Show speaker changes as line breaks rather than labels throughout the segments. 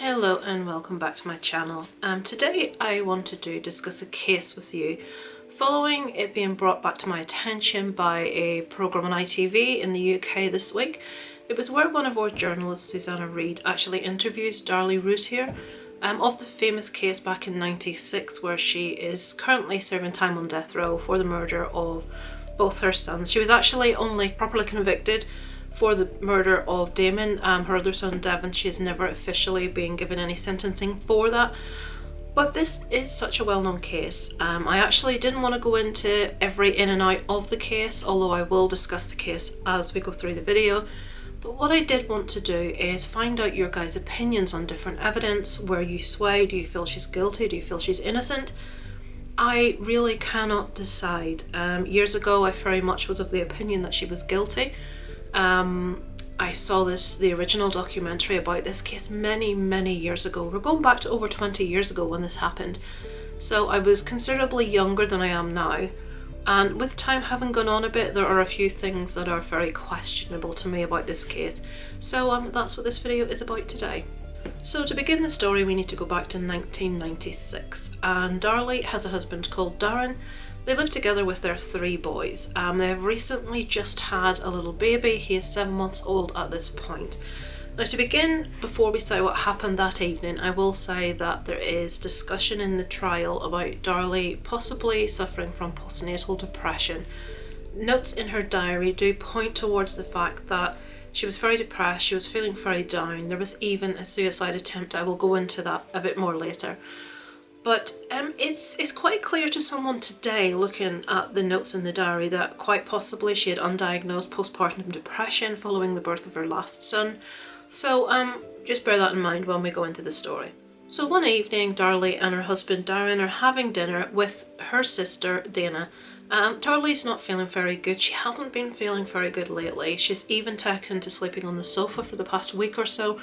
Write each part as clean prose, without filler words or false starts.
Hello and welcome back to my channel. Today I wanted to discuss a case with you following it being brought back to my attention by a programme on ITV in the UK this week. It was where one of our journalists, Susannah Reid, actually interviews Darlie Routier of the famous case back in '96 where she is currently serving time on death row for the murder of both her sons. She was actually only properly convicted for the murder of Damon, her other son Devon. She has never officially been given any sentencing for that. But this is such a well-known case. I actually didn't want to go into every in and out of the case, although I will discuss the case as we go through the video. But what I did want to do is find out your guys' opinions on different evidence, where you sway. Do you feel she's guilty? Do you feel she's innocent? I really cannot decide. Years ago I very much was of the opinion that she was guilty. I saw the original documentary about this case many years ago. We're going back to over 20 years ago when this happened. So I was considerably younger than I am now. And with time having gone on a bit, there are a few things that are very questionable to me about this case. So that's what this video is about today. So to begin the story, we need to go back to 1996. And Darlie has a husband called Darren. They live together with their 3 boys. They've recently just had a little baby. He is 7 months old at this point. Now to begin, before we say what happened that evening, I will say that there is discussion in the trial about Darlie possibly suffering from postnatal depression. Notes in her diary do point towards the fact that she was very depressed, she was feeling very down. There was even a suicide attempt. I will go into that a bit more later. But it's quite clear to someone today looking at the notes in the diary that quite possibly she had undiagnosed postpartum depression following the birth of her last son. So just bear that in mind when we go into the story. So one evening, Darlie and her husband Darren are having dinner with her sister Dana. Darlie's not feeling very good. She hasn't been feeling very good lately. She's even taken to sleeping on the sofa for the past week or so.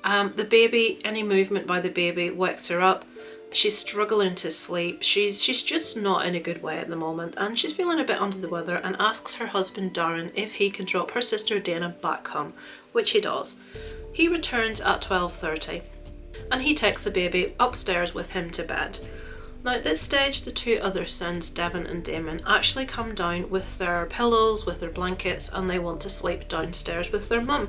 The baby, any movement by the baby wakes her up. She's struggling to sleep. She's just not in a good way at the moment, and she's feeling a bit under the weather and asks her husband Darren if he can drop her sister Dana back home, which he does. He returns at 12:30 and he takes the baby upstairs with him to bed. Now at this stage, the 2 other sons, Devon and Damon, actually come down with their pillows, with their blankets, and they want to sleep downstairs with their mum.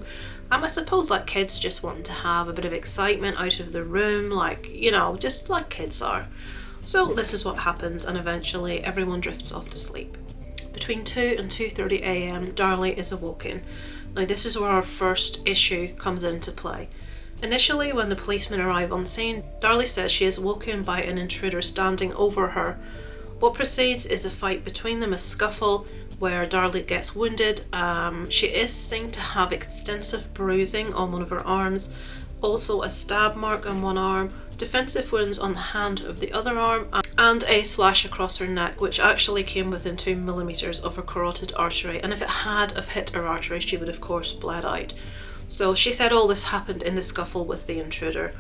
I suppose like kids just want to have a bit of excitement out of the room, like, you know, just like kids are. So this is what happens, and eventually everyone drifts off to sleep. Between 2 and 2:30 a.m, Darlie is awoken. Now this is where our first issue comes into play. Initially, when the policemen arrive on scene, Darlie says she is woken by an intruder standing over her. What proceeds is a fight between them, a scuffle where Darlie gets wounded. She is seen to have extensive bruising on one of her arms, also a stab mark on one arm, defensive wounds on the hand of the other arm, and a slash across her neck, which actually came within 2 millimeters of her carotid artery, and if it had have hit her artery, she would of course bled out. So she said all this happened in the scuffle with the intruder.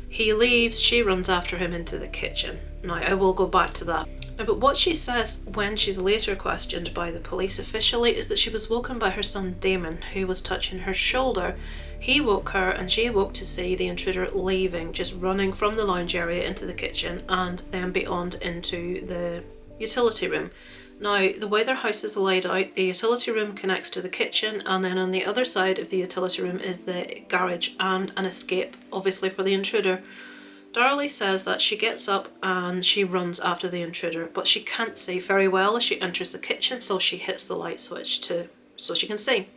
He leaves, she runs after him into the kitchen. Now I will go back to that. But what she says when she's later questioned by the police officially is that she was woken by her son Damon, who was touching her shoulder. He woke her and she awoke to see the intruder leaving, just running from the lounge area into the kitchen and then beyond into the utility room. Now, the way their house is laid out, the utility room connects to the kitchen, and then on the other side of the utility room is the garage and an escape, obviously for the intruder. Darlie says that she gets up and she runs after the intruder, but she can't see very well as she enters the kitchen, so she hits the light switch so she can see.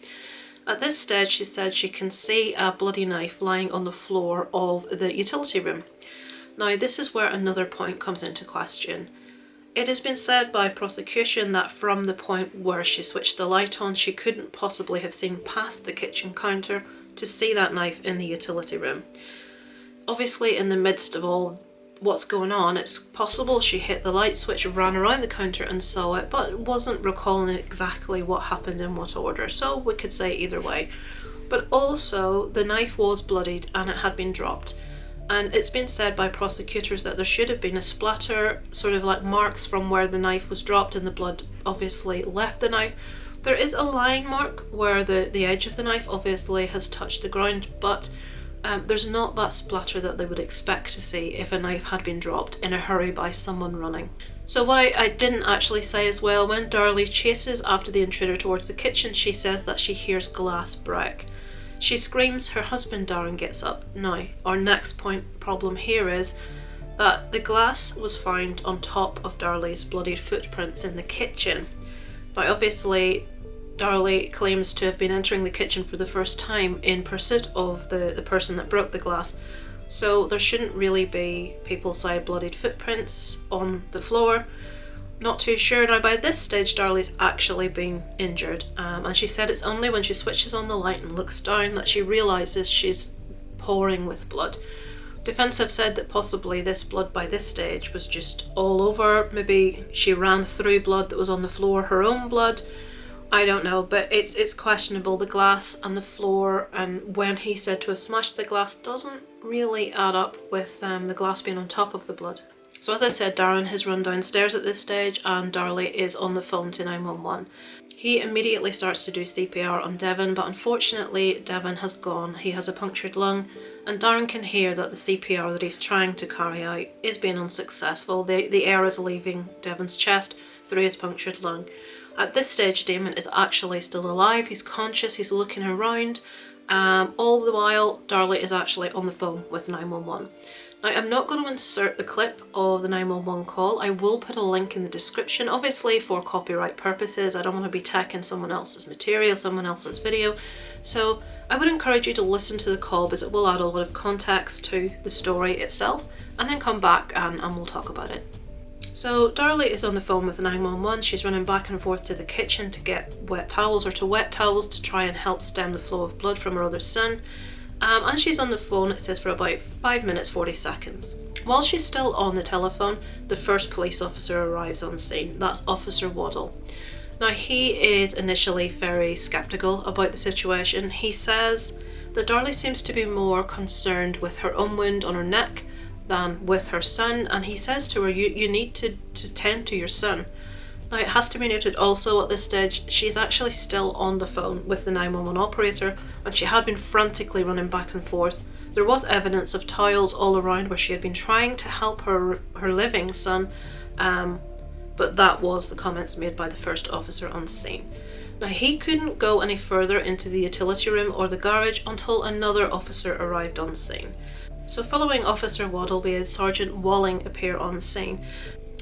At this stage, she said she can see a bloody knife lying on the floor of the utility room. Now, this is where another point comes into question. It has been said by prosecution that from the point where she switched the light on, she couldn't possibly have seen past the kitchen counter to see that knife in the utility room. Obviously, in the midst of all what's going on, it's possible she hit the light switch, ran around the counter and saw it, but wasn't recalling exactly what happened in what order, so we could say either way. But also, the knife was bloodied and it had been dropped. And it's been said by prosecutors that there should have been a splatter, sort of like marks from where the knife was dropped, and the blood obviously left the knife. There is a line mark where the edge of the knife obviously has touched the ground, but there's not that splatter that they would expect to see if a knife had been dropped in a hurry by someone running. So what I didn't actually say as well, when Darlie chases after the intruder towards the kitchen, she says that she hears glass break. She screams, her husband Darren gets up. Now, our next problem here is that the glass was found on top of Darlie's bloodied footprints in the kitchen. Now obviously Darlie claims to have been entering the kitchen for the first time in pursuit of the person that broke the glass, so there shouldn't really be people-side bloodied footprints on the floor. Not too sure. Now by this stage Darlie's actually been injured, and she said it's only when she switches on the light and looks down that she realises she's pouring with blood. Defence have said that possibly this blood by this stage was just all over. Maybe she ran through blood that was on the floor, her own blood. I don't know, but it's questionable. The glass and the floor, and when he said to have smashed the glass, doesn't really add up with the glass being on top of the blood. So as I said, Darren has run downstairs at this stage and Darlie is on the phone to 911. He immediately starts to do CPR on Devon, but unfortunately Devon has gone. He has a punctured lung, and Darren can hear that the CPR that he's trying to carry out is being unsuccessful. The air is leaving Devon's chest through his punctured lung. At this stage, Damon is actually still alive. He's conscious, he's looking around. All the while, Darlie is actually on the phone with 911. Now, I'm not going to insert the clip of the 911 call. I will put a link in the description, obviously for copyright purposes. I don't want to be tagging someone else's material, someone else's video. So I would encourage you to listen to the call because it will add a lot of context to the story itself, and then come back and we'll talk about it. So Darlie is on the phone with 911. She's running back and forth to the kitchen to get wet towels or to wet towels to try and help stem the flow of blood from her other son. And she's on the phone, it says, for about 5 minutes 40 seconds. While she's still on the telephone, the first police officer arrives on scene. That's Officer Waddle. Now he is initially very sceptical about the situation. He says that Darlie seems to be more concerned with her own wound on her neck than with her son, and he says to her, you need to tend to your son. Now it has to be noted also at this stage, she's actually still on the phone with the 911 operator, and she had been frantically running back and forth. There was evidence of towels all around where she had been trying to help her living son, but that was the comments made by the first officer on scene. Now he couldn't go any further into the utility room or the garage until another officer arrived on scene. So following Officer Waddle, we had Sergeant Walling appear on scene.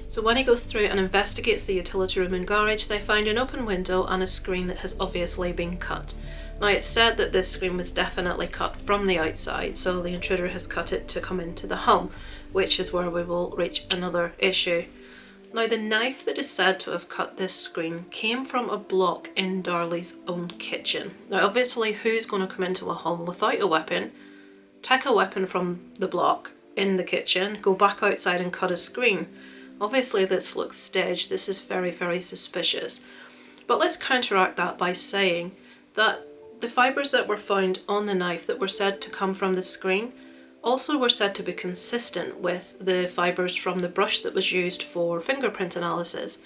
So when he goes through and investigates the utility room and garage, they find an open window and a screen that has obviously been cut. Now it's said that this screen was definitely cut from the outside, so the intruder has cut it to come into the home, which is where we will reach another issue. Now the knife that is said to have cut this screen came from a block in Darlie's own kitchen. Now obviously, who's going to come into a home without a weapon, take a weapon from the block in the kitchen, go back outside and cut a screen? Obviously this looks staged. This is very, very suspicious. But let's counteract that by saying that the fibres that were found on the knife that were said to come from the screen also were said to be consistent with the fibres from the brush that was used for fingerprint analysis.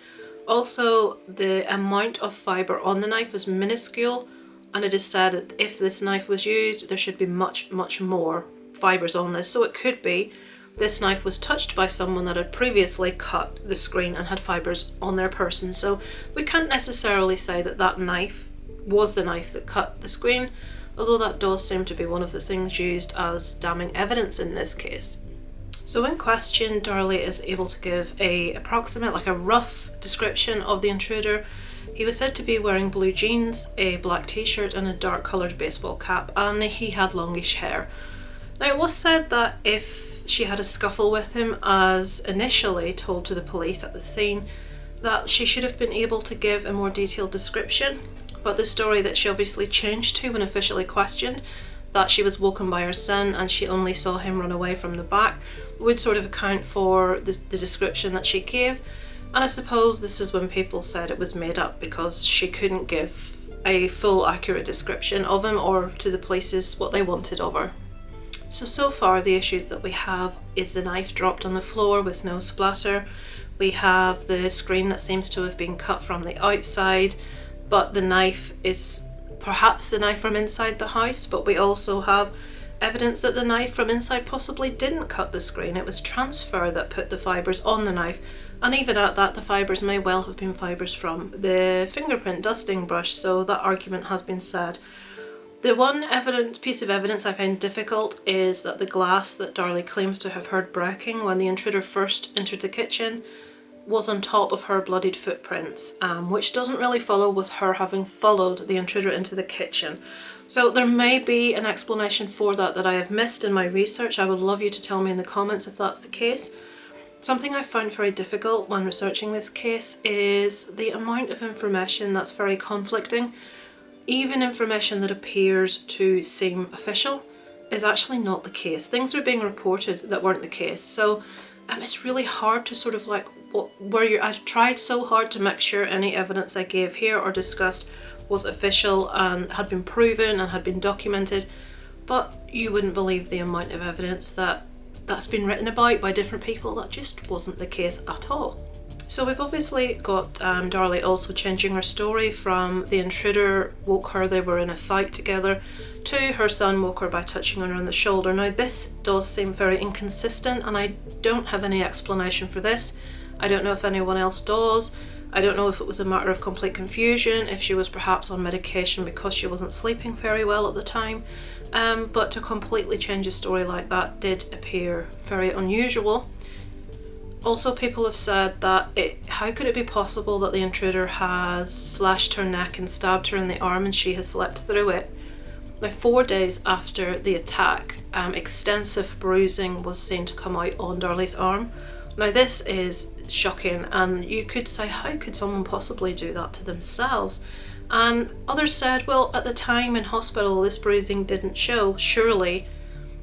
Also, the amount of fibre on the knife was minuscule, and it is said that if this knife was used, there should be much, much more fibres on this. So it could be this knife was touched by someone that had previously cut the screen and had fibres on their person. So we can't necessarily say that that knife was the knife that cut the screen, although that does seem to be one of the things used as damning evidence in this case. So in question, Darlie is able to give a approximate, like a rough description of the intruder. He was said to be wearing blue jeans, a black t-shirt and a dark coloured baseball cap, and he had longish hair. Now it was said that if she had a scuffle with him, as initially told to the police at the scene, that she should have been able to give a more detailed description, but the story that she obviously changed to when officially questioned, that she was woken by her son and she only saw him run away from the back, would sort of account for the description that she gave. And I suppose this is when people said it was made up, because she couldn't give a full accurate description of him or to the police what they wanted of her. So far the issues that we have is the knife dropped on the floor with no splatter. We have the screen that seems to have been cut from the outside, but the knife is perhaps the knife from inside the house. But we also have evidence that the knife from inside possibly didn't cut the screen. It was transfer that put the fibres on the knife, and even at that, the fibres may well have been fibres from the fingerprint dusting brush, so that argument has been said. The one piece of evidence I find difficult is that the glass that Darlie claims to have heard breaking when the intruder first entered the kitchen was on top of her bloodied footprints, which doesn't really follow with her having followed the intruder into the kitchen. So there may be an explanation for that I have missed in my research. I would love you to tell me in the comments if that's the case. Something I found very difficult when researching this case is the amount of information that's very conflicting. Even information that appears to seem official is actually not the case. Things are being reported that weren't the case. So it's really hard to sort of like, I've tried so hard to make sure any evidence I gave here or discussed was official and had been proven and had been documented, but you wouldn't believe the amount of evidence that's been written about by different people that just wasn't the case at all. So we've obviously got Darlie also changing her story from the intruder woke her, they were in a fight together, to her son woke her by touching her on the shoulder. Now this does seem very inconsistent and I don't have any explanation for this. I don't know if anyone else does. I don't know if it was a matter of complete confusion, if she was perhaps on medication because she wasn't sleeping very well at the time. But to completely change a story like that did appear very unusual. Also, people have said that how could it be possible that the intruder has slashed her neck and stabbed her in the arm and she has slept through it? Now, 4 days after the attack, extensive bruising was seen to come out on Darlie's arm. Now this is shocking, and you could say, how could someone possibly do that to themselves? And others said, well, at the time in hospital this bruising didn't show. Surely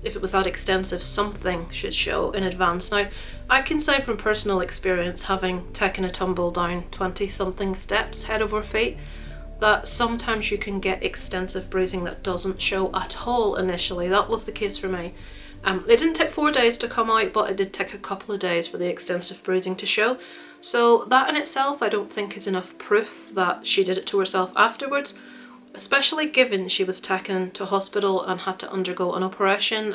if it was that extensive, something should show in advance. Now, I can say from personal experience, having taken a tumble down 20-something steps head over feet, that sometimes you can get extensive bruising that doesn't show at all initially. That was the case for me. It didn't take 4 days to come out, but it did take a couple of days for the extensive bruising to show. So that in itself I don't think is enough proof that she did it to herself afterwards, especially given she was taken to hospital and had to undergo an operation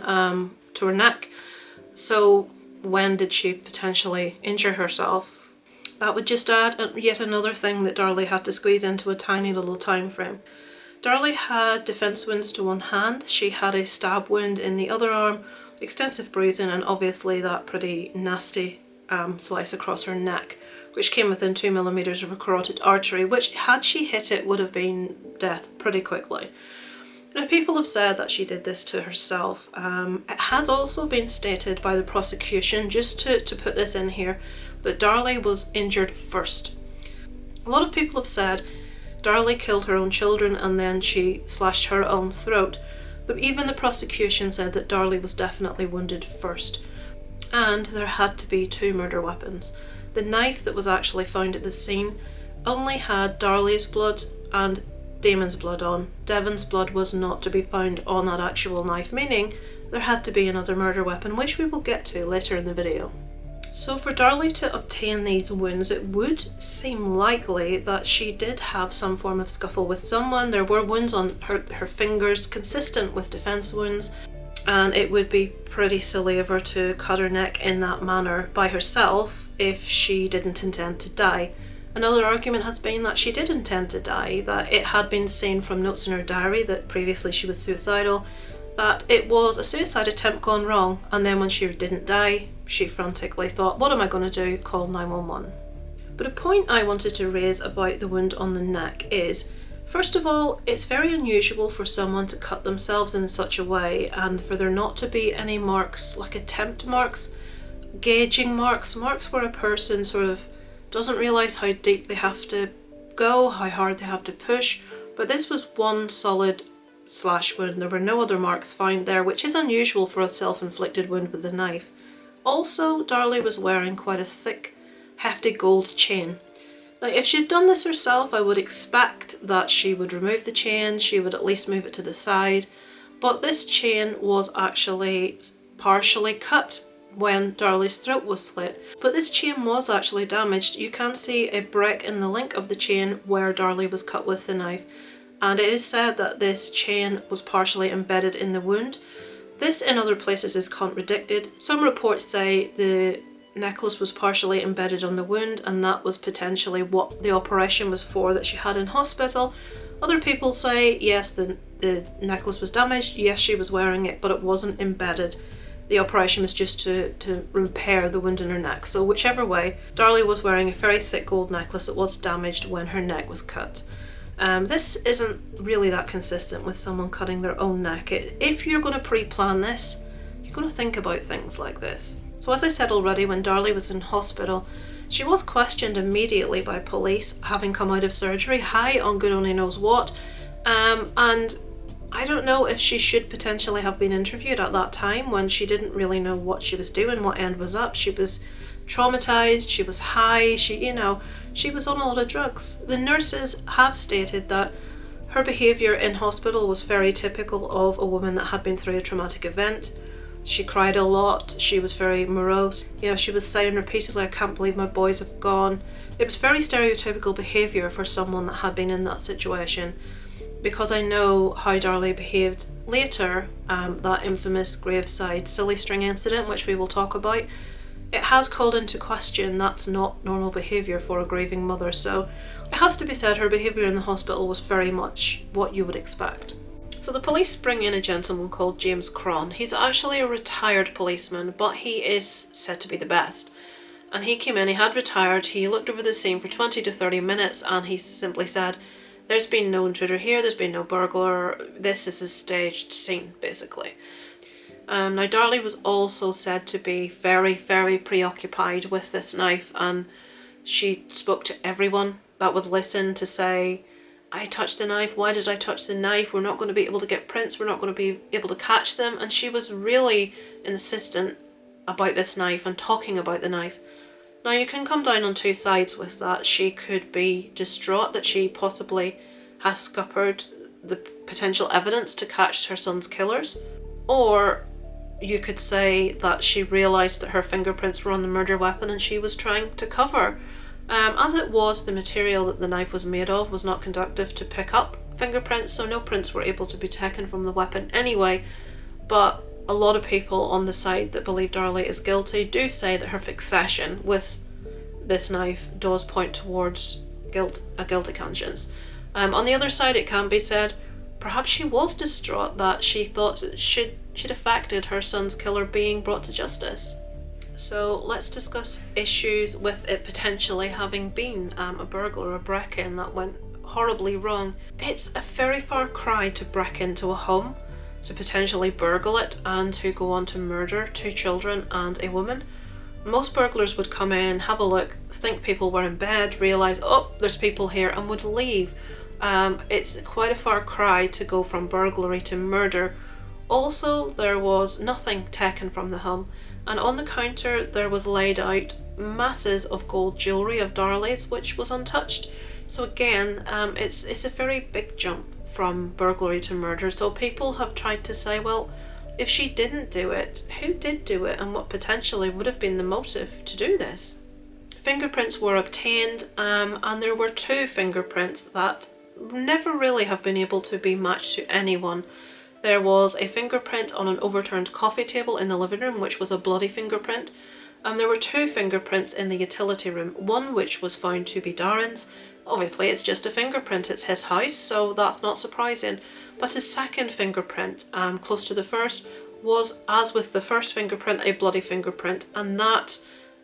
to her neck. So when did she potentially injure herself? That would just add yet another thing that Darlie had to squeeze into a tiny little time frame. Darlie had defence wounds to one hand, she had a stab wound in the other arm, extensive bruising, and obviously that pretty nasty slice across her neck, which came within 2 millimeters of a carotid artery, which had she hit it would have been death pretty quickly. Now, people have said that she did this to herself. It has also been stated by the prosecution, just to put this in here, that Darlie was injured first. A lot of people have said Darlie killed her own children and then she slashed her own throat, but even the prosecution said that Darlie was definitely wounded first, and there had to be 2 murder weapons. The knife that was actually found at the scene only had Darlie's blood and Damon's blood on. Devon's blood was not to be found on that actual knife, meaning there had to be another murder weapon, which we will get to later in the video. So for Darlie to obtain these wounds, it would seem likely that she did have some form of scuffle with someone. There were wounds on her fingers consistent with defence wounds, and it would be pretty silly of her to cut her neck in that manner by herself if she didn't intend to die. Another argument has been that she did intend to die, that it had been seen from notes in her diary that previously she was suicidal, that it was a suicide attempt gone wrong, and then when she didn't die, she frantically thought, what am I going to do? Call 911. But a point I wanted to raise about the wound on the neck is, first of all, it's very unusual for someone to cut themselves in such a way and for there not to be any marks, like attempt marks, gauging marks, marks where a person sort of doesn't realise how deep they have to go, how hard they have to push, but this was one solid slash wound. There were no other marks found there, which is unusual for a self-inflicted wound with a knife. Also, Darlie was wearing quite a thick, hefty gold chain. Now, if she'd done this herself, I would expect that she would remove the chain, she would at least move it to the side, but this chain was actually partially cut when Darlie's throat was slit. But this chain was actually damaged. You can see a break in the link of the chain where Darlie was cut with the knife, and it is said that this chain was partially embedded in the wound. This in other places is contradicted. Some reports say the necklace was partially embedded on the wound and that was potentially what the operation was for that she had in hospital. Other people say yes, the necklace was damaged, yes she was wearing it, but it wasn't embedded. The operation was just to repair the wound in her neck. So whichever way, Darlie was wearing a very thick gold necklace that was damaged when her neck was cut. This isn't really that consistent with someone cutting their own neck. If you're going to pre-plan this, you're going to think about things like this. So as I said already, when Darlie was in hospital, she was questioned immediately by police, having come out of surgery, high on good only knows what, and I don't know if she should potentially have been interviewed at that time when she didn't really know what she was doing, what end was up. She was traumatized, she was high, she was on a lot of drugs. The nurses have stated that her behaviour in hospital was very typical of a woman that had been through a traumatic event. She cried a lot, she was very morose, she was saying repeatedly, "I can't believe my boys have gone." It was very stereotypical behaviour for someone that had been in that situation. Because I know how Darlie behaved later, that infamous graveside silly string incident, which we will talk about, it has called into question that's not normal behaviour for a grieving mother. So it has to be said her behaviour in the hospital was very much what you would expect. So the police bring in a gentleman called James Cron. He's actually a retired policeman, but he is said to be the best. And he came in, he had retired, he looked over the scene for 20 to 30 minutes and he simply said, "There's been no intruder here, there's been no burglar, this is a staged scene," basically. Now Darlie was also said to be very, very preoccupied with this knife, and she spoke to everyone that would listen to say, "I touched the knife, why did I touch the knife? We're not going to be able to get prints, we're not going to be able to catch them." And she was really insistent about this knife and talking about the knife. Now you can come down on two sides with that. She could be distraught that she possibly has scuppered the potential evidence to catch her son's killers, or you could say that she realised that her fingerprints were on the murder weapon and she was trying to cover. As it was, the material that the knife was made of was not conducive to pick up fingerprints, so no prints were able to be taken from the weapon anyway. But a lot of people on the side that believe Darlie is guilty do say that her fixation with this knife does point towards a guilty conscience. On the other side, it can be said perhaps she was distraught that she thought she'd affected her son's killer being brought to justice. So let's discuss issues with it potentially having been a burglar or a break-in that went horribly wrong. It's a very far cry to break into a home, to potentially burgle it, and to go on to murder 2 children and a woman. Most burglars would come in, have a look, think people were in bed, realise, oh, there's people here, and would leave. It's quite a far cry to go from burglary to murder. Also, there was nothing taken from the home, and on the counter there was laid out masses of gold jewellery of Darlie's which was untouched. So again, it's a very big jump from burglary to murder. So people have tried to say, well, if she didn't do it, who did do it, and what potentially would have been the motive to do this? Fingerprints were obtained, and there were 2 fingerprints that never really have been able to be matched to anyone. There was a fingerprint on an overturned coffee table in the living room, which was a bloody fingerprint. There were 2 fingerprints in the utility room, one which was found to be Darren's. Obviously it's just a fingerprint, it's his house, so that's not surprising. But his second fingerprint, close to the first, was, as with the first fingerprint, a bloody fingerprint, and that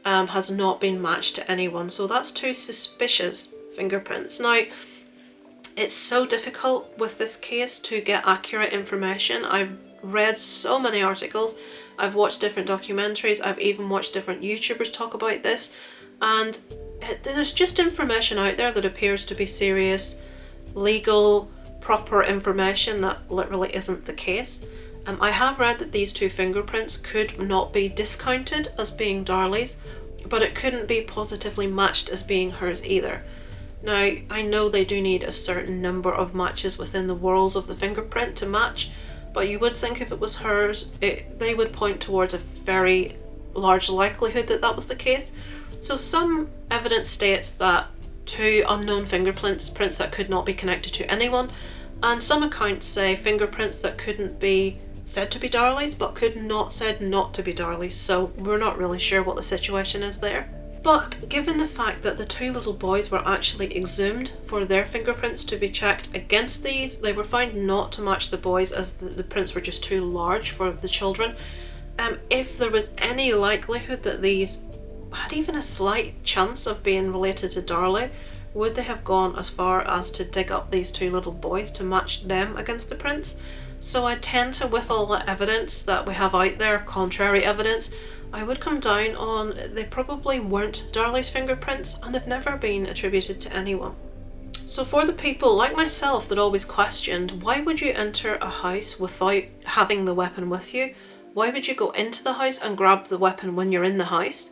has not been matched to anyone. So that's 2 suspicious fingerprints. Now, it's so difficult with this case to get accurate information. I've read so many articles, I've watched different documentaries, I've even watched different YouTubers talk about this, and there's just information out there that appears to be serious, legal, proper information that literally isn't the case. I have read that these 2 fingerprints could not be discounted as being Darlie's, but it couldn't be positively matched as being hers either. Now, I know they do need a certain number of matches within the whorls of the fingerprint to match, but you would think if it was hers, they would point towards a very large likelihood that that was the case. So some evidence states that 2 unknown fingerprints, prints that could not be connected to anyone, and some accounts say fingerprints that couldn't be said to be Darlies, but could not said not to be Darlies, so we're not really sure what the situation is there. But given the fact that the two little boys were actually exhumed for their fingerprints to be checked against these, they were found not to match the boys as the prints were just too large for the children. If there was any likelihood that these had even a slight chance of being related to Darlie, would they have gone as far as to dig up these two little boys to match them against the prints? So I tend to, with all the evidence that we have out there, contrary evidence, I would come down on they probably weren't Darlie's fingerprints and they've never been attributed to anyone. So for the people like myself that always questioned, why would you enter a house without having the weapon with you? Why would you go into the house and grab the weapon when you're in the house?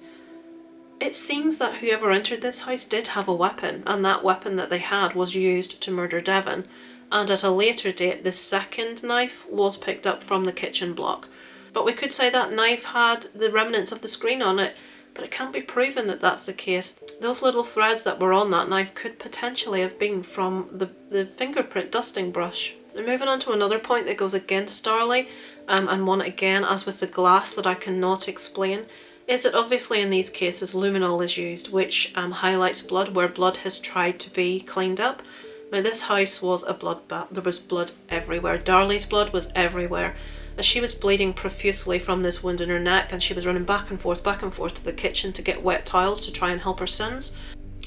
It seems that whoever entered this house did have a weapon, and that weapon that they had was used to murder Devon, and at a later date the second knife was picked up from the kitchen block. But we could say that knife had the remnants of the screen on it, but it can't be proven that that's the case. Those little threads that were on that knife could potentially have been from the fingerprint dusting brush. And moving on to another point that goes against Darlie, and one again as with the glass that I cannot explain, is that obviously in these cases luminol is used, which highlights blood where blood has tried to be cleaned up. Now this house was a bloodbath. There was blood everywhere. Darlie's blood was everywhere. As she was bleeding profusely from this wound in her neck, and she was running back and forth to the kitchen to get wet towels to try and help her sons.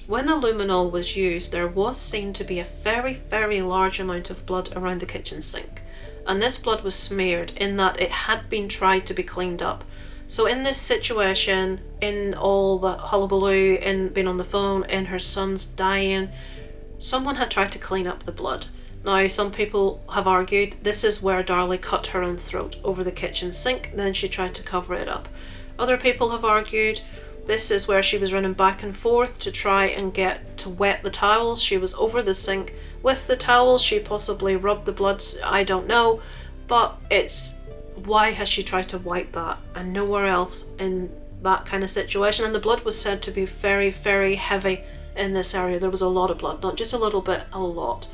When the luminol was used, there was seen to be a very, very large amount of blood around the kitchen sink. And this blood was smeared in that it had been tried to be cleaned up. So in this situation, in all the hullabaloo, in being on the phone, in her sons dying, someone had tried to clean up the blood. Now, some people have argued this is where Darlie cut her own throat over the kitchen sink, then she tried to cover it up. Other people have argued this is where she was running back and forth to try and get to wet the towels. She was over the sink with the towels, she possibly rubbed the blood, I don't know, but it's why has she tried to wipe that and nowhere else in that kind of situation? And the blood was said to be very, very heavy in this area. There was a lot of blood, not just a little bit, a lot.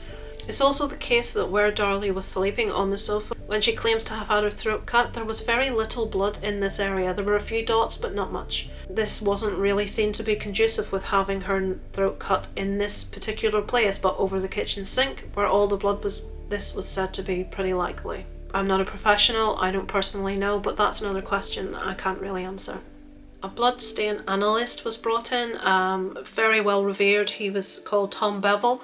It's also the case that where Darlie was sleeping on the sofa when she claims to have had her throat cut, there was very little blood in this area. There were a few dots, but not much. This wasn't really seen to be conducive with having her throat cut in this particular place, but over the kitchen sink where all the blood was, this was said to be pretty likely. I'm not a professional, I don't personally know, but that's another question that I can't really answer. A blood stain analyst was brought in, very well revered. He was called Tom Bevel,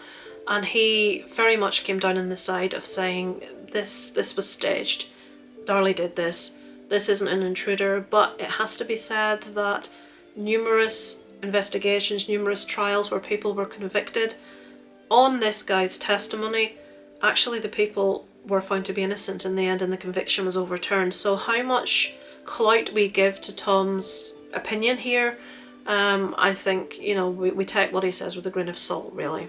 and he very much came down on the side of saying this was staged. Darlie did this. This isn't an intruder, but it has to be said that numerous investigations, numerous trials where people were convicted on this guy's testimony, actually the people were found to be innocent in the end and the conviction was overturned. So how much clout we give to Tom's opinion here, I think, you know, we take what he says with a grain of salt, really.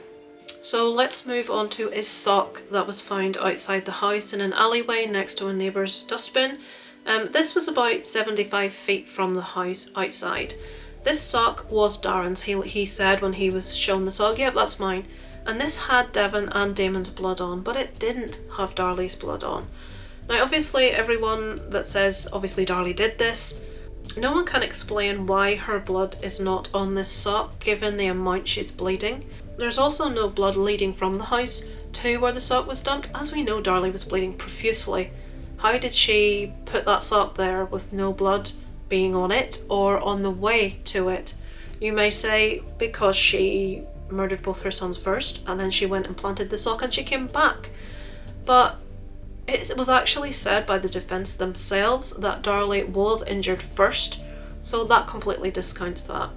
So let's move on to his sock that was found outside the house in an alleyway next to a neighbour's dustbin. This was about 75 feet from the house outside. This sock was Darren's. He said when he was shown the sock, yep, that's mine. And this had Devon and Damon's blood on, but it didn't have Darlie's blood on. Now obviously everyone that says obviously Darlie did this, no one can explain why her blood is not on this sock given the amount she's bleeding. There's also no blood leading from the house to where the sock was dumped. As we know, Darlie was bleeding profusely. How did she put that sock there with no blood being on it or on the way to it? You may say because she murdered both her sons first and then she went and planted the sock and she came back. But it was actually said by the defence themselves that Darlie was injured first, so that completely discounts that.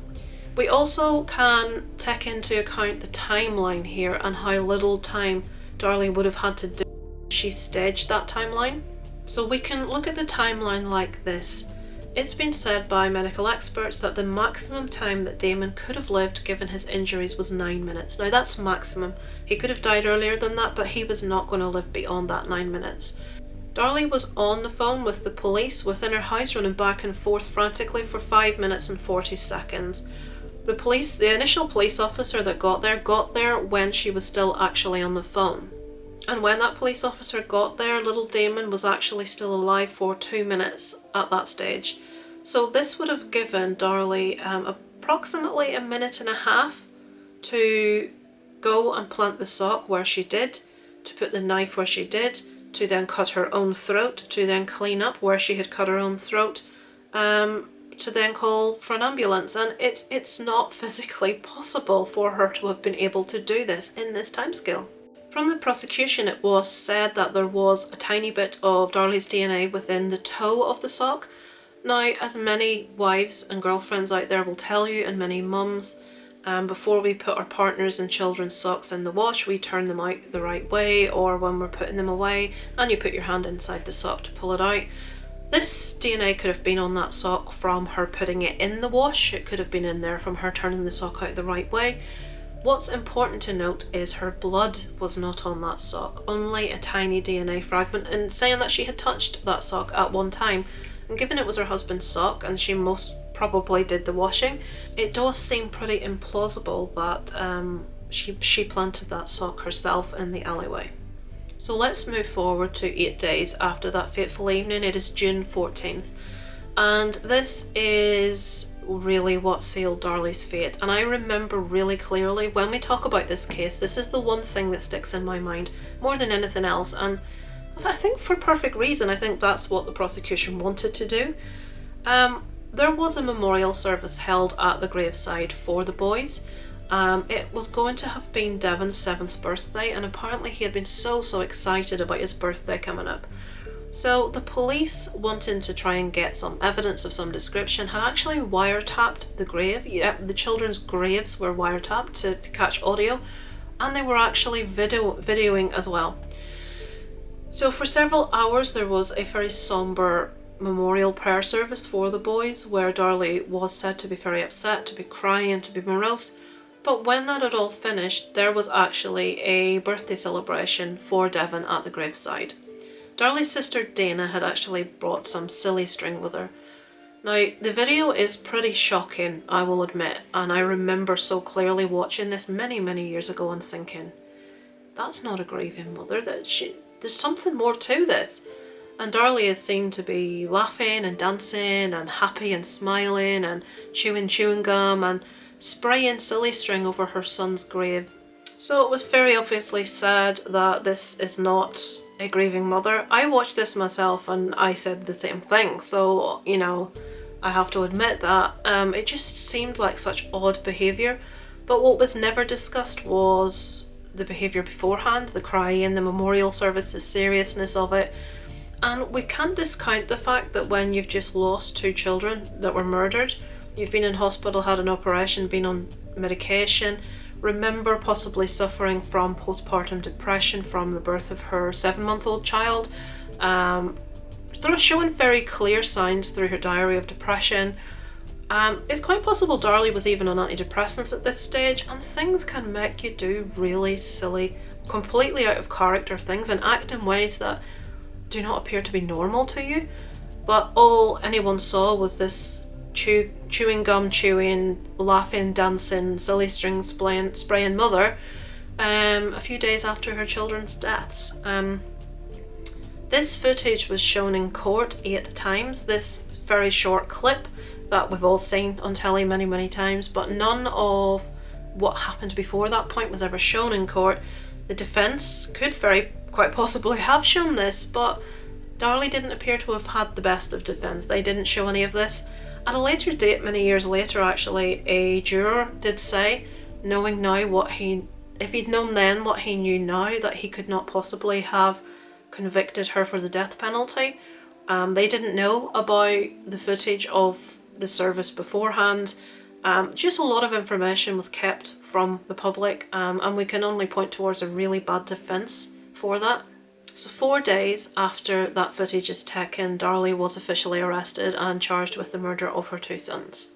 We also can take into account the timeline here and how little time Darlie would have had to do if she staged that timeline. So we can look at the timeline like this. It's been said by medical experts that the maximum time that Damon could have lived given his injuries was 9 minutes. Now that's maximum. He could have died earlier than that, but he was not going to live beyond that 9 minutes. Darlie was on the phone with the police within her house running back and forth frantically for 5 minutes and 40 seconds. The initial police officer that got there when she was still actually on the phone. And when that police officer got there, little Damon was actually still alive for 2 minutes at that stage. So this would have given Darlie approximately a minute and a half to go and plant the sock where she did, to put the knife where she did, to then cut her own throat, to then clean up where she had cut her own throat, to then call for an ambulance. And it's not physically possible for her to have been able to do this in this timescale. From the prosecution, it was said that there was a tiny bit of Darlie's DNA within the toe of the sock. Now, as many wives and girlfriends out there will tell you, and many mums, before we put our partners and children's socks in the wash, we turn them out the right way, or when we're putting them away and you put your hand inside the sock to pull it out. This DNA could have been on that sock from her putting it in the wash. It could have been in there from her turning the sock out the right way. What's important to note is her blood was not on that sock, only a tiny DNA fragment, and saying that she had touched that sock at one time. And given it was her husband's sock and she most probably did the washing, it does seem pretty implausible that she planted that sock herself in the alleyway. So let's move forward to 8 days after that fateful evening. It is June 14th, and this is really what sealed Darlie's fate. And I remember really clearly when we talk about this case, this is the one thing that sticks in my mind more than anything else, and I think for perfect reason. I think that's what the prosecution wanted to do. There was a memorial service held at the graveside for the boys. It was going to have been Devon's 7th birthday, and apparently he had been so excited about his birthday coming up. So the police, wanting to try and get some evidence of some description, had actually wiretapped the grave. Yeah, the children's graves were wiretapped to catch audio, and they were actually videoing as well. So for several hours there was a very sombre memorial prayer service for the boys, where Darlie was said to be very upset, to be crying, to be morose. But when that had all finished, there was actually a birthday celebration for Devon at the graveside. Darlie's sister Dana had actually brought some silly string with her. Now, the video is pretty shocking, I will admit, and I remember so clearly watching this many years ago and thinking, that's not a grieving mother, there's something more to this. And Darlie is seen to be laughing and dancing and happy and smiling and chewing gum and spraying silly string over her son's grave. So it was very obviously said that this is not a grieving mother. I watched this myself and I said the same thing, so you know, I have to admit that it just seemed like such odd behaviour. But what was never discussed was the behaviour beforehand, the crying, the memorial service, the seriousness of it. And we can't discount the fact that when you've just lost 2 children that were murdered, you've been in hospital, had an operation, been on medication, remember possibly suffering from postpartum depression from the birth of her 7-month-old child, showing very clear signs through her diary of depression. It's quite possible Darlie was even on antidepressants at this stage, and things can make you do really silly, completely out of character things and act in ways that do not appear to be normal to you. But all anyone saw was this chewing gum, laughing, dancing, silly string spraying mother a few days after her children's deaths. This footage was shown in court 8 times, this very short clip that we've all seen on telly many times, but none of what happened before that point was ever shown in court. The defence could quite possibly have shown this, but Darlie didn't appear to have had the best of defence. They didn't show any of this. At a later date, many years later actually, a juror did say, knowing now if he'd known then what he knew now, that he could not possibly have convicted her for the death penalty. They didn't know about the footage of the service beforehand. Just a lot of information was kept from the public, and we can only point towards a really bad defence for that. So 4 days after that footage is taken, Darlie was officially arrested and charged with the murder of her 2 sons.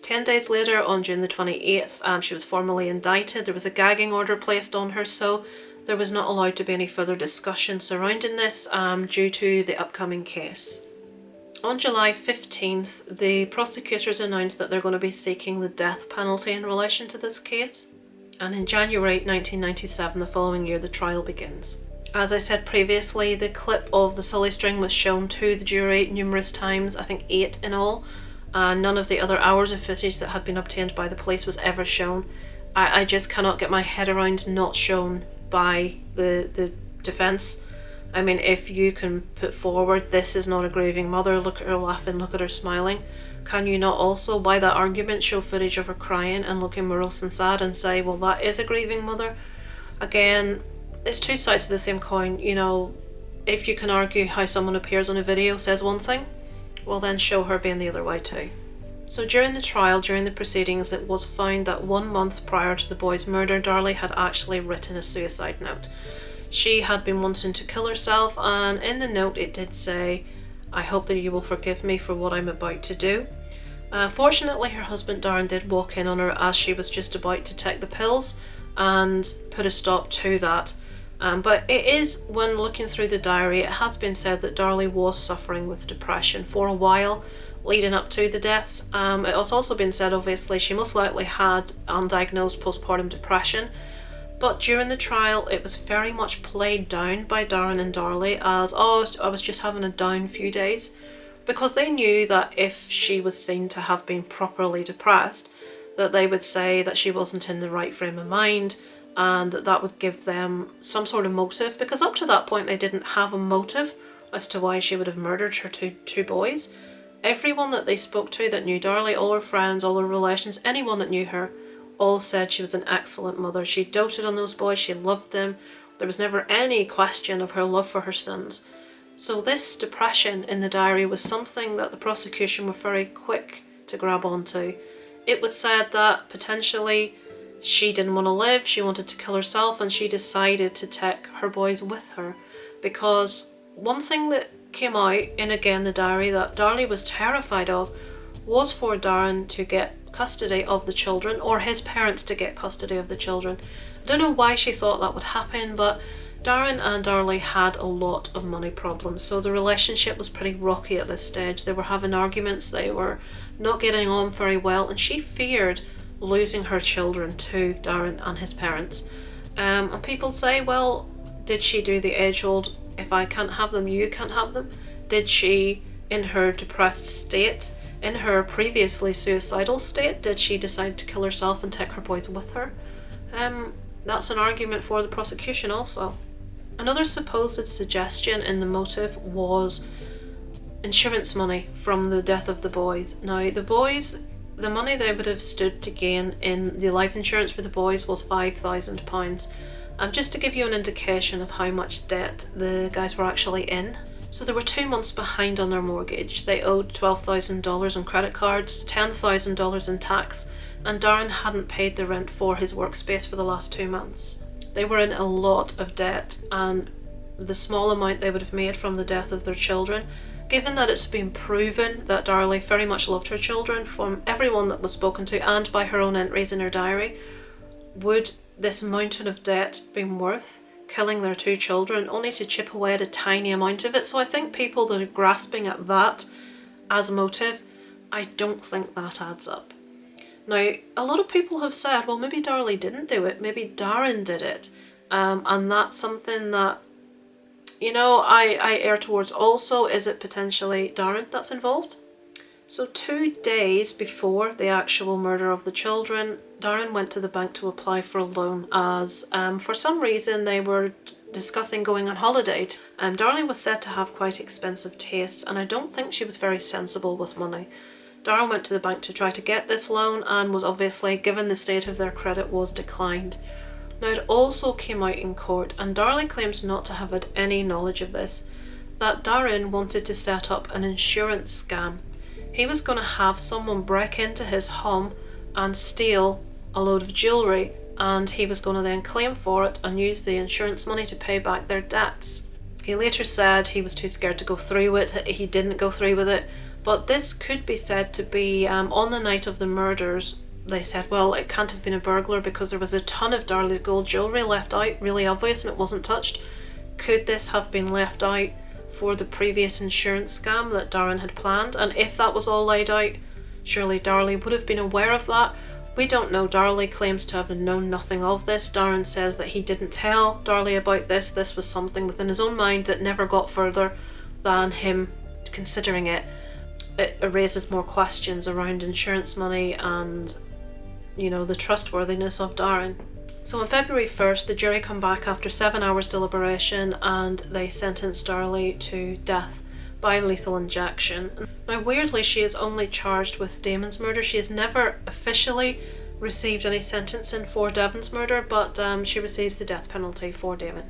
10 days later, on June the 28th, she was formally indicted. There was a gagging order placed on her, so there was not allowed to be any further discussion surrounding this due to the upcoming case. On July 15th, the prosecutors announced that they're going to be seeking the death penalty in relation to this case. And in January 1997, the following year, the trial begins. As I said previously, the clip of the silly string was shown to the jury numerous times, I think 8 in all, and none of the other hours of footage that had been obtained by the police was ever shown. I just cannot get my head around not shown by the defence. I mean, if you can put forward, this is not a grieving mother, look at her laughing, look at her smiling, can you not also, by that argument, show footage of her crying and looking morose and sad and say, well, that is a grieving mother? Again, it's two sides of the same coin. You know, if you can argue how someone appears on a video says one thing, well then show her being the other way too. So during the trial, during the proceedings, it was found that 1 month prior to the boy's murder, Darlie had actually written a suicide note. She had been wanting to kill herself, and in the note it did say, "I hope that you will forgive me for what I'm about to do." Fortunately, her husband Darren did walk in on her as she was just about to take the pills and put a stop to that. But it is, when looking through the diary, it has been said that Darlie was suffering with depression for a while leading up to the deaths. It has also been said, obviously, she most likely had undiagnosed postpartum depression, but during the trial it was very much played down by Darren and Darlie as, oh, I was just having a down few days, because they knew that if she was seen to have been properly depressed, that they would say that she wasn't in the right frame of mind, and that would give them some sort of motive, because up to that point they didn't have a motive as to why she would have murdered her two boys. Everyone that they spoke to that knew Darlie, all her friends, all her relations, anyone that knew her, all said she was an excellent mother. She doted on those boys, she loved them. There was never any question of her love for her sons. So this depression in the diary was something that the prosecution were very quick to grab onto. It was said that potentially she didn't want to live, she wanted to kill herself, and she decided to take her boys with her. Because one thing that came out in, again, the diary that Darlie was terrified of was for Darren to get custody of the children, or his parents to get custody of the children. I don't know why she thought that would happen, but Darren and Darlie had a lot of money problems, so the relationship was pretty rocky at this stage. They were having arguments, they were not getting on very well, and she feared losing her children to Darren and his parents. And people say, well, did she do the age-old, if I can't have them, you can't have them? Did she, in her depressed state, in her previously suicidal state, did she decide to kill herself and take her boys with her? That's an argument for the prosecution also. Another supposed suggestion in the motive was insurance money from the death of the boys. Now, the boys, the money they would have stood to gain in the life insurance for the boys was £5,000. Just to give you an indication of how much debt the guys were actually in. So they were 2 months behind on their mortgage. They owed $12,000 on credit cards, $10,000 in tax, and Darren hadn't paid the rent for his workspace for the last 2 months. They were in a lot of debt, and the small amount they would have made from the death of their children, given that it's been proven that Darlie very much loved her children from everyone that was spoken to and by her own entries in her diary, would this mountain of debt been worth killing their 2 children only to chip away at a tiny amount of it? So I think people that are grasping at that as motive, I don't think that adds up. Now, a lot of people have said, well, maybe Darlie didn't do it, maybe Darren did it, and that's something that, you know, I err towards also. Is it potentially Darren that's involved? So 2 days before the actual murder of the children, Darren went to the bank to apply for a loan as for some reason they were discussing going on holiday. Darlie was said to have quite expensive tastes, and I don't think she was very sensible with money. Darren went to the bank to try to get this loan and was obviously, given the state of their credit, was declined. Now, it also came out in court, and Darlie claims not to have had any knowledge of this, that Darren wanted to set up an insurance scam. He was going to have someone break into his home and steal a load of jewellery, and he was going to then claim for it and use the insurance money to pay back their debts. He later said he was too scared to go through with it. He didn't go through with it, but this could be said to be on the night of the murders. They said, well, it can't have been a burglar because there was a ton of Darlie's gold jewellery left out, really obvious, and it wasn't touched. Could this have been left out for the previous insurance scam that Darren had planned? And if that was all laid out, surely Darlie would have been aware of that, We don't know. Darlie claims to have known nothing of this. Darren says that he didn't tell Darlie about this. This was something within his own mind that never got further than him considering it. It raises more questions around insurance money and, you know, the trustworthiness of Darren. So on February 1st, the jury come back after 7 hours deliberation and they sentence Darlie to death by lethal injection. Now weirdly, she is only charged with Damon's murder. She has never officially received any sentencing for Devon's murder, but she receives the death penalty for Damon.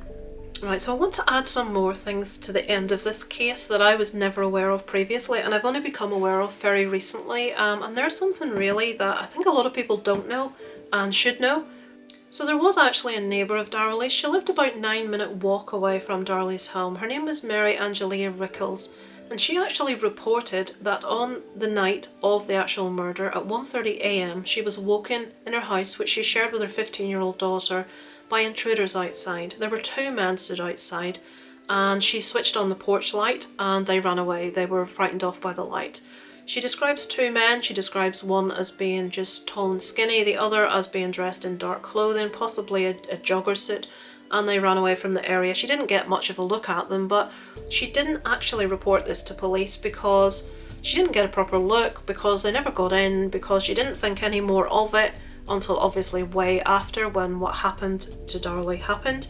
Right, so I want to add some more things to the end of this case that I was never aware of previously, and I've only become aware of very recently, and there's something really that I think a lot of people don't know and should know. So there was actually a neighbour of Darlie's. She lived about 9-minute walk away from Darlie's home. Her name was Mary Angelia Rickles, and she actually reported that on the night of the actual murder at 1:30 a.m. she was woken in her house, which she shared with her 15-year-old daughter, by intruders outside. There were 2 men stood outside, and she switched on the porch light and they ran away. They were frightened off by the light. She describes 2 men. She describes one as being just tall and skinny, the other as being dressed in dark clothing, possibly a jogger suit, and they ran away from the area. She didn't get much of a look at them, but she didn't actually report this to police because she didn't get a proper look, because they never got in, because she didn't think any more of it until obviously way after, when what happened to Darlie happened.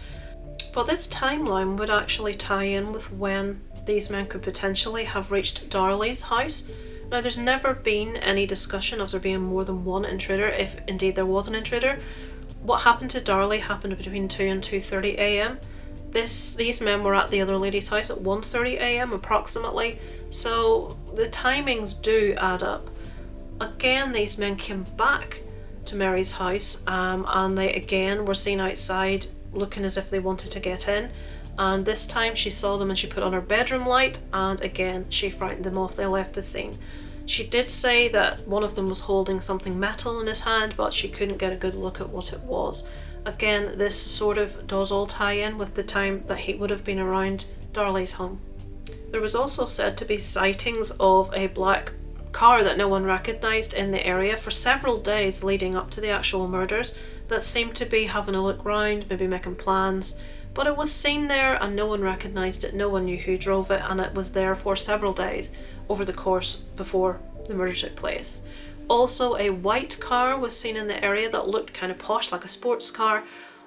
But this timeline would actually tie in with when these men could potentially have reached Darlie's house. Now there's never been any discussion of there being more than one intruder, if indeed there was an intruder. What happened to Darlie happened between 2 and 2:30 a.m. These men were at the other lady's house at 1:30 a.m. approximately, so the timings do add up. Again, these men came back to Mary's house and they again were seen outside looking as if they wanted to get in, and this time she saw them and she put on her bedroom light, and again she frightened them off. They left the scene. She did say that one of them was holding something metal in his hand, but she couldn't get a good look at what it was. Again, this sort of does all tie in with the time that he would have been around Darlie's home. There was also said to be sightings of a black car that no one recognised in the area for several days leading up to the actual murders, that seemed to be having a look round, maybe making plans, but it was seen there and no one recognised it, no one knew who drove it, and it was there for several days over the course before the murder took place. Also, a white car was seen in the area that looked kind of posh, like a sports car,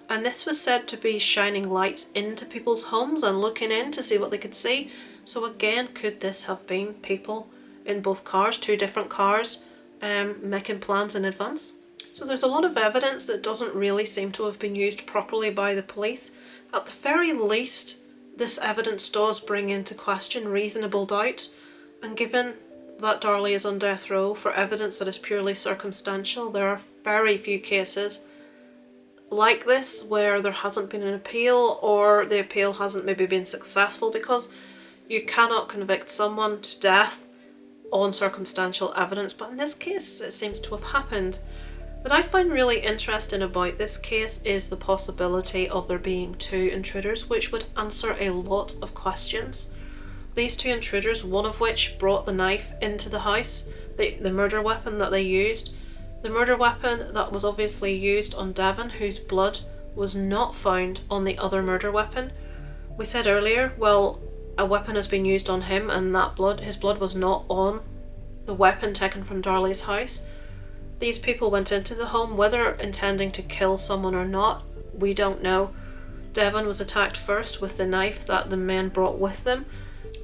and this was said to be shining lights into people's homes and looking in to see what they could see. So again, could this have been people in both cars, 2 different cars, making plans in advance? So there's a lot of evidence that doesn't really seem to have been used properly by the police. At the very least, this evidence does bring into question reasonable doubt, and given that Darlie is on death row for evidence that is purely circumstantial, there are very few cases like this where there hasn't been an appeal, or the appeal hasn't maybe been successful, because you cannot convict someone to death on circumstantial evidence, but in this case it seems to have happened. What I find really interesting about this case is the possibility of there being 2 intruders, which would answer a lot of questions. These 2 intruders, one of which brought the knife into the house, the murder weapon that they used, the murder weapon that was obviously used on Devon, whose blood was not found on the other murder weapon. We said earlier, well, a weapon has been used on him and his blood was not on the weapon taken from Darlie's house. These people went into the home, whether intending to kill someone or not, we don't know. Devon was attacked first with the knife that the men brought with them.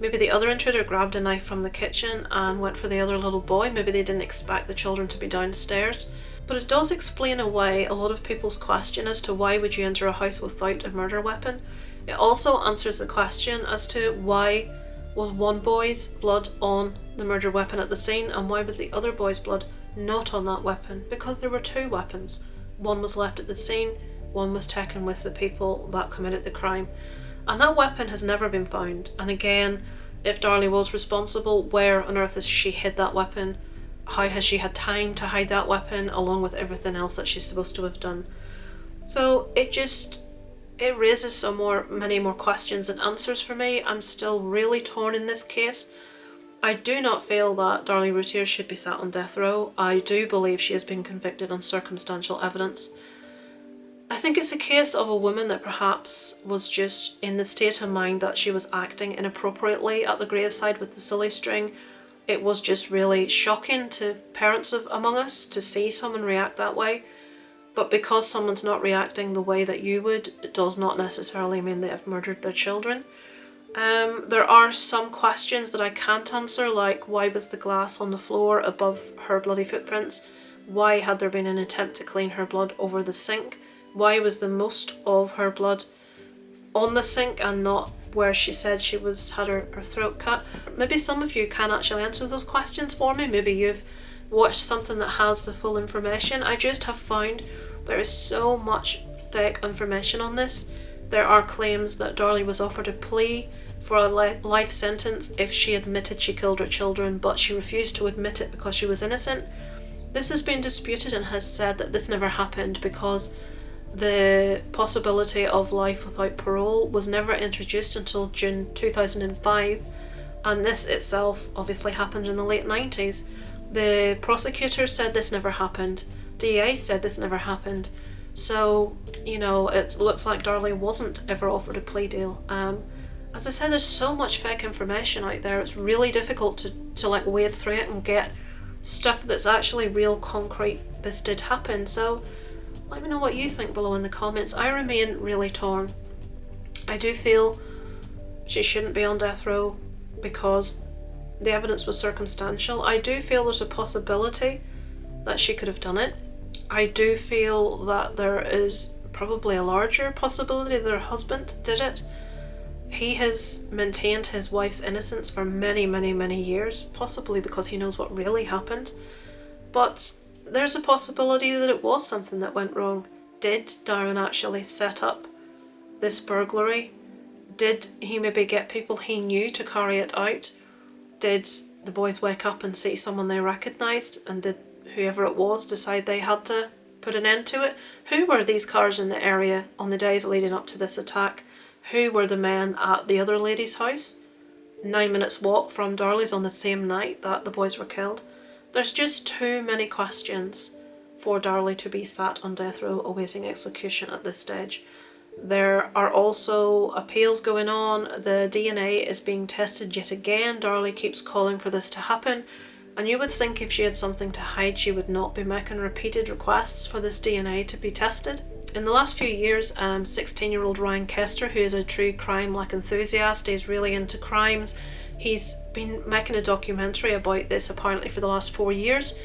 Maybe the other intruder grabbed a knife from the kitchen and went for the other little boy. Maybe they didn't expect the children to be downstairs. But it does explain away a lot of people's question as to why would you enter a house without a murder weapon. It also answers the question as to why was one boy's blood on the murder weapon at the scene and why was the other boy's blood not on that weapon, because there were 2 weapons. One was left at the scene, one was taken with the people that committed the crime. And that weapon has never been found. And again, if Darlie was responsible, where on earth has she hid that weapon? How has she had time to hide that weapon along with everything else that she's supposed to have done? So it raises many more questions than answers for me. I'm still really torn in this case. I do not feel that Darlie Routier should be sat on death row. I do believe she has been convicted on circumstantial evidence. I think it's a case of a woman that perhaps was just in the state of mind that she was acting inappropriately at the graveside with the silly string. It was just really shocking to parents among us to see someone react that way. But because someone's not reacting the way that you would, it does not necessarily mean they have murdered their children. There are some questions that I can't answer, like why was the glass on the floor above her bloody footprints? Why had there been an attempt to clean her blood over the sink? Why was the most of her blood on the sink and not where she said she had her throat cut? Maybe some of you can actually answer those questions for me. Maybe you've watched something that has the full information. I just have found there is so much fake information on this. There are claims that Darlie was offered a plea for a life sentence if she admitted she killed her children, but she refused to admit it because she was innocent. This has been disputed and has said that this never happened because the possibility of life without parole was never introduced until June 2005, and this itself obviously happened in the late 90s. The prosecutor said this never happened. DA said this never happened. So, you know, it looks like Darlie wasn't ever offered a plea deal. As I said, there's so much fake information out there. It's really difficult to like wade through it and get stuff that's actually real concrete. This did happen. So let me know what you think below in the comments. I remain really torn. I do feel she shouldn't be on death row because the evidence was circumstantial. I do feel there's a possibility that she could have done it. I do feel that there is probably a larger possibility that her husband did it. He has maintained his wife's innocence for many, many, many years, possibly because he knows what really happened. But there's a possibility that it was something that went wrong. Did Darren actually set up this burglary? Did he maybe get people he knew to carry it out? Did the boys wake up and see someone they recognised, and did whoever it was decide they had to put an end to it? Who were these cars in the area on the days leading up to this attack? Who were the men at the other lady's house? 9 minutes walk from Darlie's on the same night that the boys were killed. There's just too many questions for Darlie to be sat on death row awaiting execution at this stage. There are also appeals going on. The DNA is being tested yet again. Darlie keeps calling for this to happen. And you would think if she had something to hide, she would not be making repeated requests for this DNA to be tested. In the last few years, 16-year-old Ryan Kester, who is a true crime enthusiast, he's really into crimes. He's been making a documentary about this apparently for the last 4 years.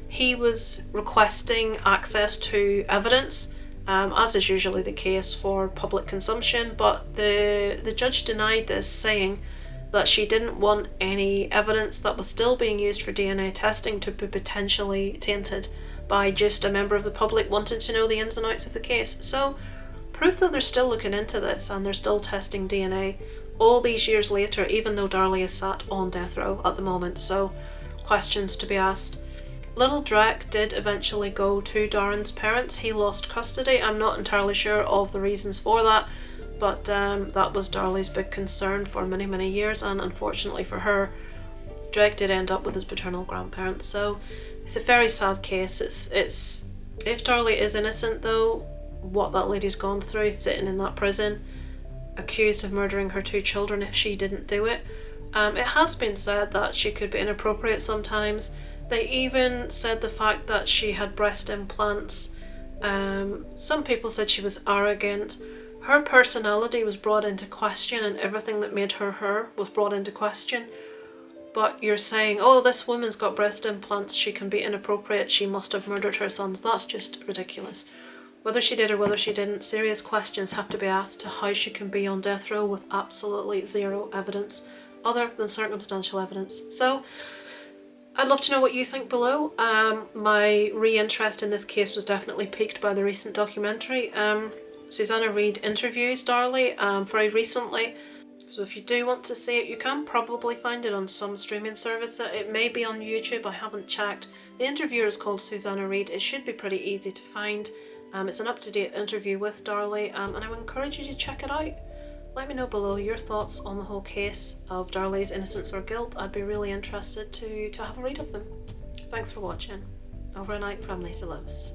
He was requesting access to evidence, as is usually the case for public consumption, but the judge denied this, saying that she didn't want any evidence that was still being used for DNA testing to be potentially tainted by just a member of the public wanting to know the ins and outs of the case. So, proof that they're still looking into this and they're still testing DNA all these years later, even though Darlie is sat on death row at the moment. So, questions to be asked. Little Drake did eventually go to Darren's parents. He lost custody. I'm not entirely sure of the reasons for that, but that was Darlie's big concern for many, many years, and unfortunately for her, Drake did end up with his paternal grandparents. So it's a very sad case. It's if Darlie is innocent though, what that lady's gone through sitting in that prison, accused of murdering her 2 children if she didn't do it. It has been said that she could be inappropriate sometimes. They even said the fact that she had breast implants. Some people said she was arrogant. Her personality was brought into question, and everything that made her her was brought into question. But you're saying, oh, this woman's got breast implants, she can be inappropriate, she must have murdered her sons. That's just ridiculous. Whether she did or whether she didn't, serious questions have to be asked to how she can be on death row with absolutely zero evidence other than circumstantial evidence. So I'd love to know what you think below. My re-interest in this case was definitely piqued by the recent documentary. Susannah Reid interviews Darlie very recently. So if you do want to see it, you can probably find it on some streaming service. It may be on YouTube, I haven't checked. The interviewer is called Susannah Reid. It should be pretty easy to find. It's an up-to-date interview with Darlie, and I would encourage you to check it out. let me know below your thoughts on the whole case of Darlie's innocence or guilt. I'd be really interested to have a read of them. Thanks for watching. Over and out from Lisa Lives.